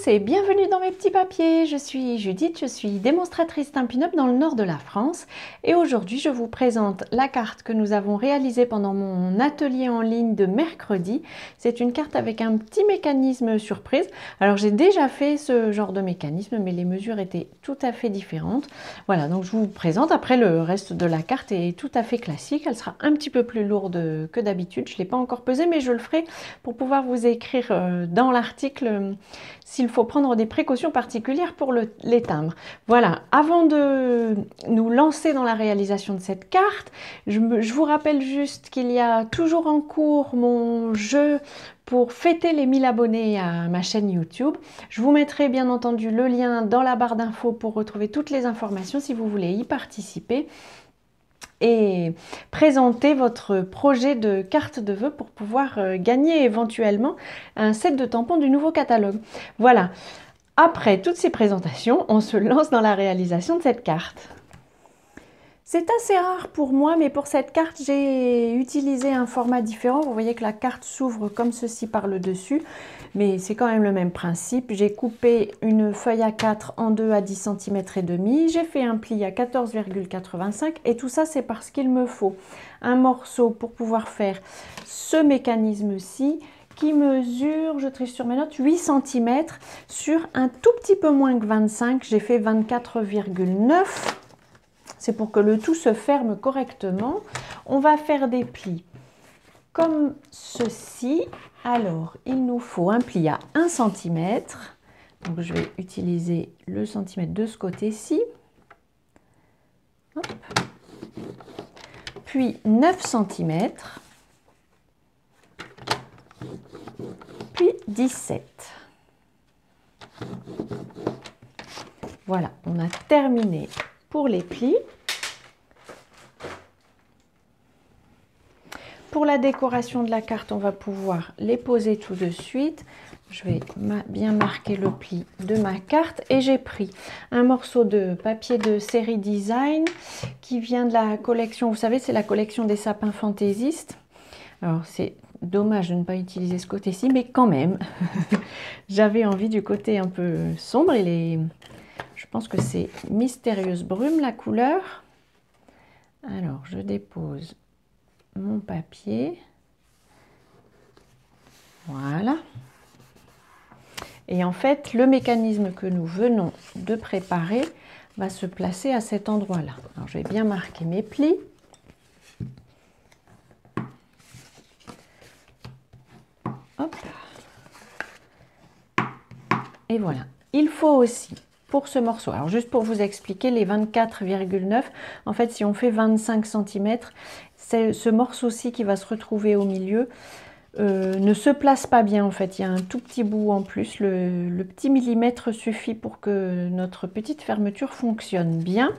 tous et bienvenue dans mes petits papiers. Je suis Judith, je suis démonstratrice Stampin' Up dans le nord de la France et aujourd'hui je vous présente la carte que nous avons réalisée pendant mon atelier en ligne de mercredi. C'est une carte avec un petit mécanisme surprise. Alors j'ai déjà fait ce genre de mécanisme mais les mesures étaient tout à fait différentes. Voilà, donc je vous présente. Après le reste de la carte est tout à fait classique. Elle sera un petit peu plus lourde que d'habitude. Je ne l'ai pas encore pesée mais je le ferai pour pouvoir vous écrire dans l'article s'il faut prendre des précautions particulières pour les timbres. Voilà, avant de nous lancer dans la réalisation de cette carte, je vous rappelle juste qu'il y a toujours en cours mon jeu pour fêter les 1000 abonnés à ma chaîne YouTube. Je vous mettrai bien entendu le lien dans la barre d'infos pour retrouver toutes les informations si vous voulez y participer et présenter votre projet de carte de vœux pour pouvoir gagner éventuellement un set de tampons du nouveau catalogue. Voilà, après toutes ces présentations, on se lance dans la réalisation de cette carte. C'est assez rare pour moi, mais pour cette carte, j'ai utilisé un format différent. Vous voyez que la carte s'ouvre comme ceci par le dessus, mais c'est quand même le même principe. J'ai coupé une feuille A4 en deux à 10 cm et demi. J'ai fait un pli à 14,85 et tout ça, c'est parce qu'il me faut un morceau pour pouvoir faire ce mécanisme-ci qui mesure, je triche sur mes notes, 8 cm sur un tout petit peu moins que 25. J'ai fait 24,9. C'est pour que le tout se ferme correctement. On va faire des plis comme ceci. Alors, il nous faut un pli à 1 cm. Donc, je vais utiliser le centimètre de ce côté-ci. Puis 9 cm. Puis 17. Voilà, on a terminé pour les plis. Pour la décoration de la carte, on va pouvoir les poser tout de suite. Je vais bien marquer le pli de ma carte et j'ai pris un morceau de papier de série design qui vient de la collection, vous savez, c'est la collection des sapins fantaisistes. Alors c'est dommage de ne pas utiliser ce côté-ci, mais quand même, j'avais envie du côté un peu sombre. Je pense que c'est Mystérieuse Brume la couleur. Alors je dépose mon papier, voilà, et en fait le mécanisme que nous venons de préparer va se placer à cet endroit là. Alors je vais bien marquer mes plis, hop, et voilà. Il faut aussi pour ce morceau, alors juste pour vous expliquer, les 24,9, en fait si on fait 25 cm, c'est ce morceau-ci qui va se retrouver au milieu, ne se place pas bien en fait, il y a un tout petit bout en plus, le petit millimètre suffit pour que notre petite fermeture fonctionne bien.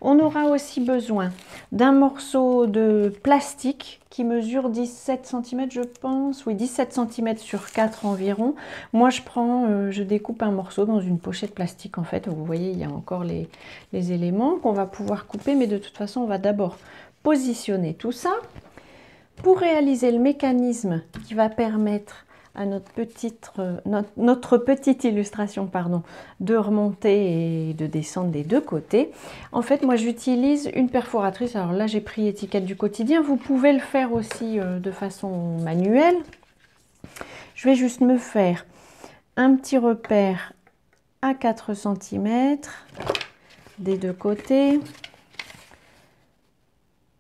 On aura aussi besoin d'un morceau de plastique qui mesure 17 cm je pense, oui 17 cm sur 4 environ. Moi je découpe un morceau dans une pochette plastique en fait, vous voyez il y a encore les éléments qu'on va pouvoir couper, mais de toute façon on va d'abord positionner tout ça. Pour réaliser le mécanisme qui va permettre à notre petite illustration de remonter et de descendre des deux côtés, en fait moi j'utilise une perforatrice. Alors là j'ai pris étiquette du quotidien, vous pouvez le faire aussi de façon manuelle. Je vais juste me faire un petit repère à 4 cm des deux côtés.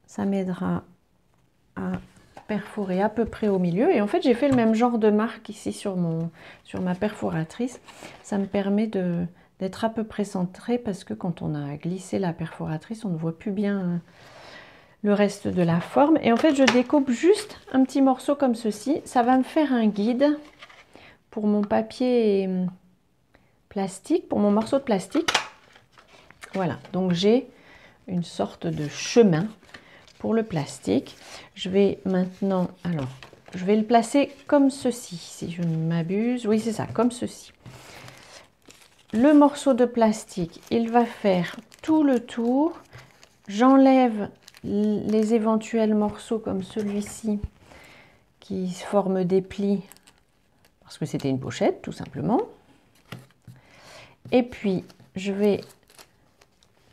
Ça m'aidera à perforer à peu près au milieu, et en fait j'ai fait le même genre de marque ici sur ma perforatrice. Ça me permet d'être à peu près centré, parce que quand on a glissé la perforatrice on ne voit plus bien le reste de la forme. Et en fait je découpe juste un petit morceau comme ceci, ça va me faire un guide pour mon papier plastique, pour mon morceau de plastique. Voilà, donc j'ai une sorte de chemin pour le plastique. Je vais maintenant, alors je vais le placer comme ceci si je ne m'abuse, oui c'est ça, comme ceci. Le morceau de plastique, il va faire tout le tour. J'enlève les éventuels morceaux comme celui-ci qui forment des plis parce que c'était une pochette tout simplement. Et puis, je vais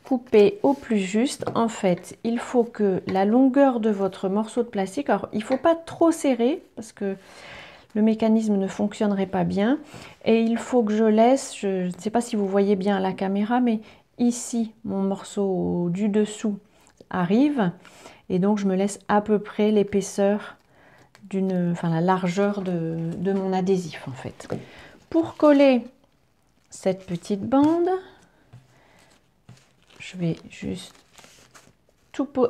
couper au plus juste. En fait, il faut que la longueur de votre morceau de plastique, alors il ne faut pas trop serrer parce que le mécanisme ne fonctionnerait pas bien. Et il faut que je laisse, je ne sais pas si vous voyez bien à la caméra, mais ici, mon morceau du dessous arrive. Et donc, je me laisse à peu près l'épaisseur enfin la largeur de mon adhésif en fait. Pour coller cette petite bande, je vais juste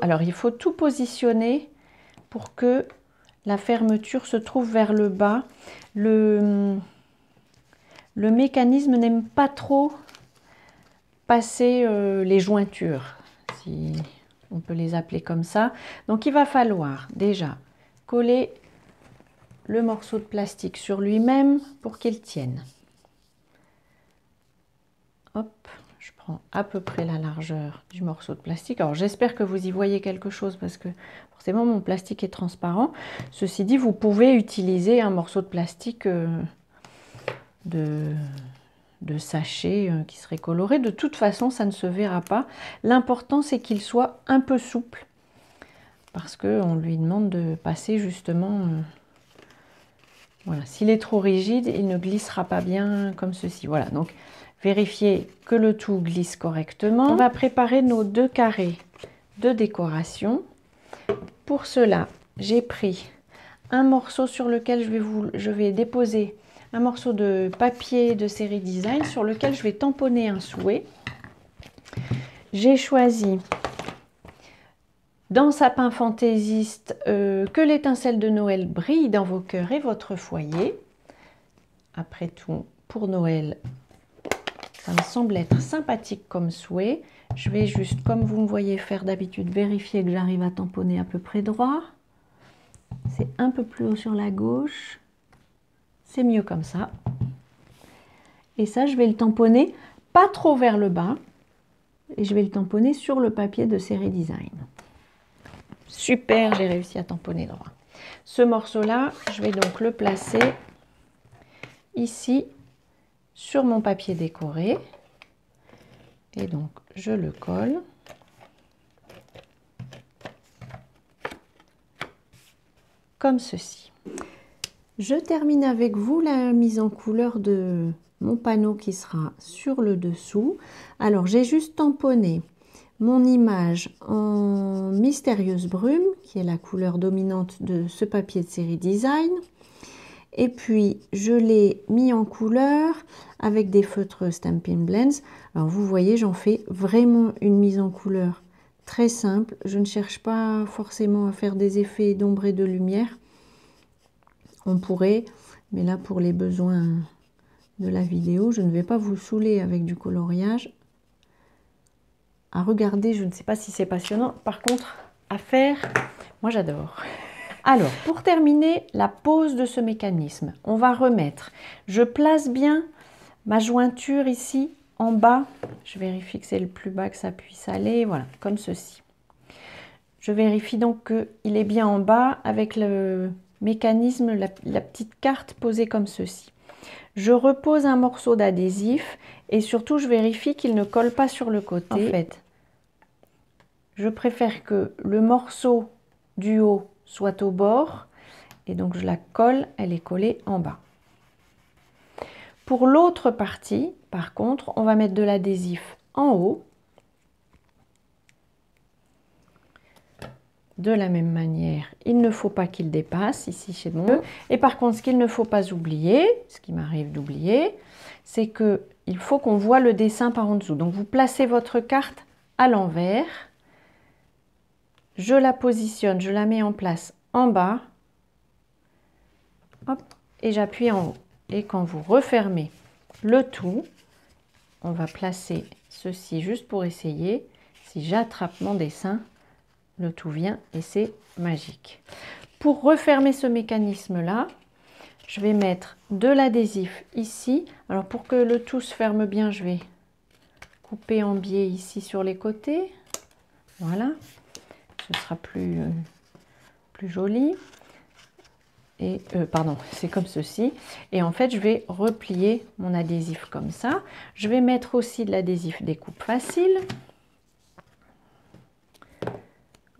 alors il faut tout positionner pour que la fermeture se trouve vers le bas. Le mécanisme n'aime pas trop passer les jointures, si on peut les appeler comme ça. Donc il va falloir déjà coller le morceau de plastique sur lui-même pour qu'il tienne. Hop, je prends à peu près la largeur du morceau de plastique. Alors j'espère que vous y voyez quelque chose parce que forcément mon plastique est transparent. Ceci dit, vous pouvez utiliser un morceau de plastique de sachet qui serait coloré. De toute façon, ça ne se verra pas. L'important, c'est qu'il soit un peu souple parce qu'on lui demande de passer justement... voilà, s'il est trop rigide, il ne glissera pas bien comme ceci. Voilà, donc vérifiez que le tout glisse correctement. On va préparer nos 2 carrés de décoration. Pour cela, j'ai pris un morceau sur lequel je vais déposer un morceau de papier de série design sur lequel je vais tamponner un souhait. J'ai choisi dans Sapin fantaisiste que l'étincelle de Noël brille dans vos cœurs et votre foyer. Après tout, pour Noël, ça me semble être sympathique comme souhait. Je vais juste, comme vous me voyez faire d'habitude, vérifier que j'arrive à tamponner à peu près droit. C'est un peu plus haut sur la gauche. C'est mieux comme ça. Et ça, je vais le tamponner pas trop vers le bas. Et je vais le tamponner sur le papier de série design. Super, j'ai réussi à tamponner droit. Ce morceau-là, je vais donc le placer ici sur mon papier décoré. Et donc, je le colle. Comme ceci. Je termine avec vous la mise en couleur de mon panneau qui sera sur le dessous. Alors, j'ai juste tamponné mon image en mystérieuse brume, qui est la couleur dominante de ce papier de série design. Et puis, je l'ai mis en couleur avec des feutres Stampin' Blends. Alors, vous voyez, j'en fais vraiment une mise en couleur très simple. Je ne cherche pas forcément à faire des effets d'ombre et de lumière. On pourrait, mais là, pour les besoins de la vidéo, je ne vais pas vous saouler avec du coloriage. À regarder, je ne sais pas si c'est passionnant. Par contre, à faire, moi j'adore. Alors, pour terminer la pose de ce mécanisme, on va remettre, je place bien ma jointure ici en bas. Je vérifie que c'est le plus bas que ça puisse aller, voilà, comme ceci. Je vérifie donc qu'il est bien en bas avec le mécanisme, la petite carte posée comme ceci. Je repose un morceau d'adhésif et surtout je vérifie qu'il ne colle pas sur le côté. En fait, je préfère que le morceau du haut soit au bord et donc je la colle, elle est collée en bas. Pour l'autre partie, par contre, on va mettre de l'adhésif en haut. De la même manière, il ne faut pas qu'il dépasse ici chez moi. Et par contre, ce qu'il ne faut pas oublier, ce qui m'arrive d'oublier, c'est qu'il faut qu'on voit le dessin par en dessous. Donc vous placez votre carte à l'envers. Je la positionne, je la mets en place en bas. Hop, et j'appuie en haut. Et quand vous refermez le tout, on va placer ceci juste pour essayer. Si j'attrape mon dessin, le tout vient et c'est magique. Pour refermer ce mécanisme-là, je vais mettre de l'adhésif ici. Alors pour que le tout se ferme bien, je vais couper en biais ici sur les côtés. Voilà, ce sera plus joli. et pardon, c'est comme ceci. Et en fait, je vais replier mon adhésif comme ça. Je vais mettre aussi de l'adhésif découpe facile.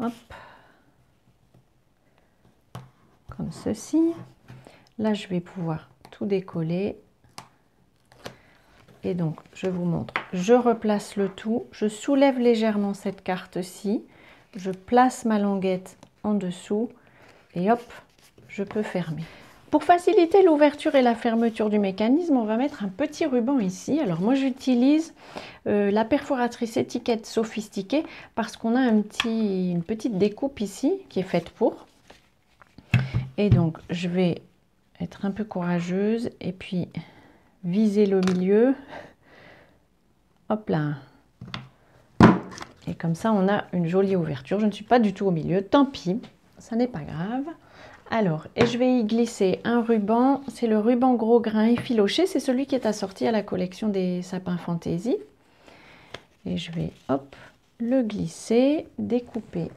Hop. Comme ceci. Là, je vais pouvoir tout décoller. Et donc, je vous montre. Je replace le tout. Je soulève légèrement cette carte-ci. Je place ma languette en dessous. Et hop, je peux fermer. Pour faciliter l'ouverture et la fermeture du mécanisme, on va mettre un petit ruban ici. Alors moi, j'utilise la perforatrice étiquette sophistiquée parce qu'on a une petite découpe ici qui est faite pour. Et donc, je vais être un peu courageuse et puis viser le milieu. Hop là. Et comme ça, on a une jolie ouverture. Je ne suis pas du tout au milieu, tant pis, ça n'est pas grave. Alors, et je vais y glisser un ruban, c'est le ruban gros grain effiloché, c'est celui qui est assorti à la collection des sapins fantaisie. Et je vais, hop, le glisser, découper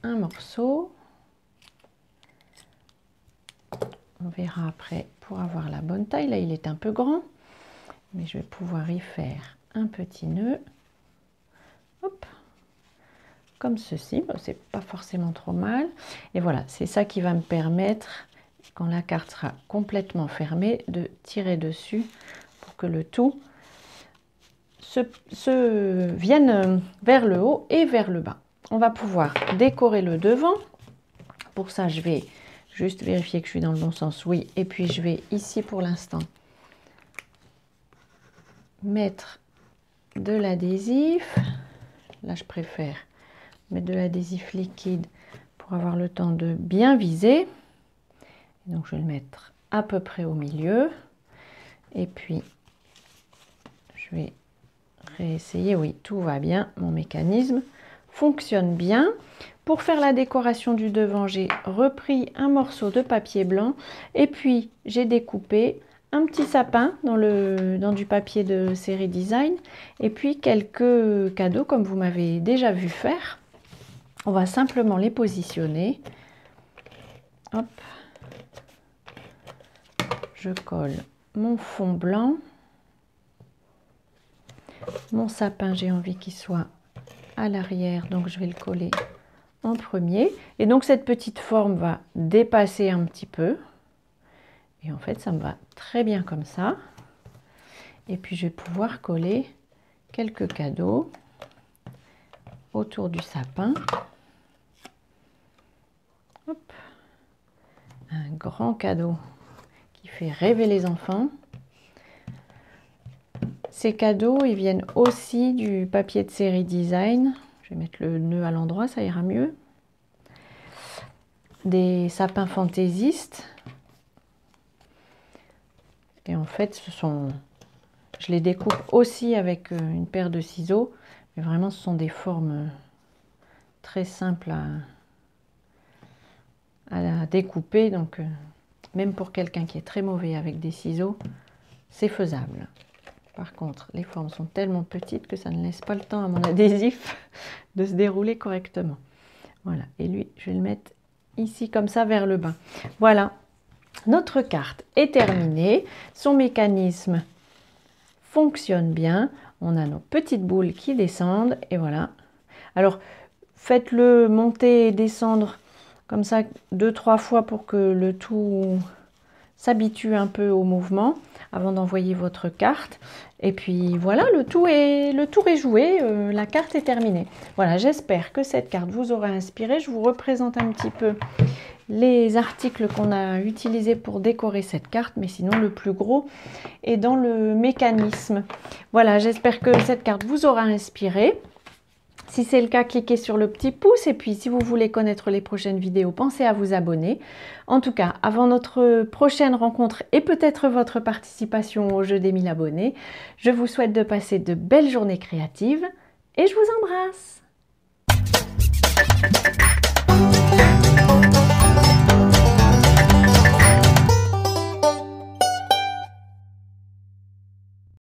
un morceau. On verra après pour avoir la bonne taille. Là, il est un peu grand, mais je vais pouvoir y faire un petit nœud. Hop, comme ceci. Bon, c'est pas forcément trop mal. Et voilà, c'est ça qui va me permettre, quand la carte sera complètement fermée, de tirer dessus pour que le tout se vienne vers le haut et vers le bas. On va pouvoir décorer le devant. Pour ça, je vais juste vérifier que je suis dans le bon sens. Oui, et puis je vais ici pour l'instant mettre de l'adhésif. Là, je préfère mettre de l'adhésif liquide pour avoir le temps de bien viser. Donc, je vais le mettre à peu près au milieu. Et puis, je vais réessayer. Oui, tout va bien. Mon mécanisme fonctionne bien. Pour faire la décoration du devant, j'ai repris un morceau de papier blanc et puis j'ai découpé un petit sapin dans du papier de série design et puis quelques cadeaux comme vous m'avez déjà vu faire. On va simplement les positionner. Hop. Je colle mon fond blanc. Mon sapin, j'ai envie qu'il soit à l'arrière, donc je vais le coller en premier. Et donc cette petite forme va dépasser un petit peu. Et en fait, ça me va très bien comme ça. Et puis, je vais pouvoir coller quelques cadeaux autour du sapin. Hop. Un grand cadeau qui fait rêver les enfants. Ces cadeaux, ils viennent aussi du papier de série design. Je vais mettre le nœud à l'endroit, ça ira mieux. Des sapins fantaisistes. Et en fait, je les découpe aussi avec une paire de ciseaux. Mais vraiment, ce sont des formes très simples à découper. Donc, même pour quelqu'un qui est très mauvais avec des ciseaux, c'est faisable. Par contre, les formes sont tellement petites que ça ne laisse pas le temps à mon adhésif de se dérouler correctement. Voilà. Et lui, je vais le mettre ici comme ça vers le bas. Voilà. Notre carte est terminée, son mécanisme fonctionne bien, on a nos petites boules qui descendent et voilà. Alors faites-le monter et descendre comme ça 2-3 fois pour que le tout s'habitue un peu au mouvement avant d'envoyer votre carte. Et puis voilà, le tour est joué, la carte est terminée. Voilà, j'espère que cette carte vous aura inspiré. Je vous représente un petit peu les articles qu'on a utilisés pour décorer cette carte, mais sinon le plus gros est dans le mécanisme. Voilà, j'espère que cette carte vous aura inspiré. Si c'est le cas, cliquez sur le petit pouce et puis si vous voulez connaître les prochaines vidéos, pensez à vous abonner. En tout cas, avant notre prochaine rencontre et peut-être votre participation au jeu des 1000 abonnés, je vous souhaite de passer de belles journées créatives et je vous embrasse.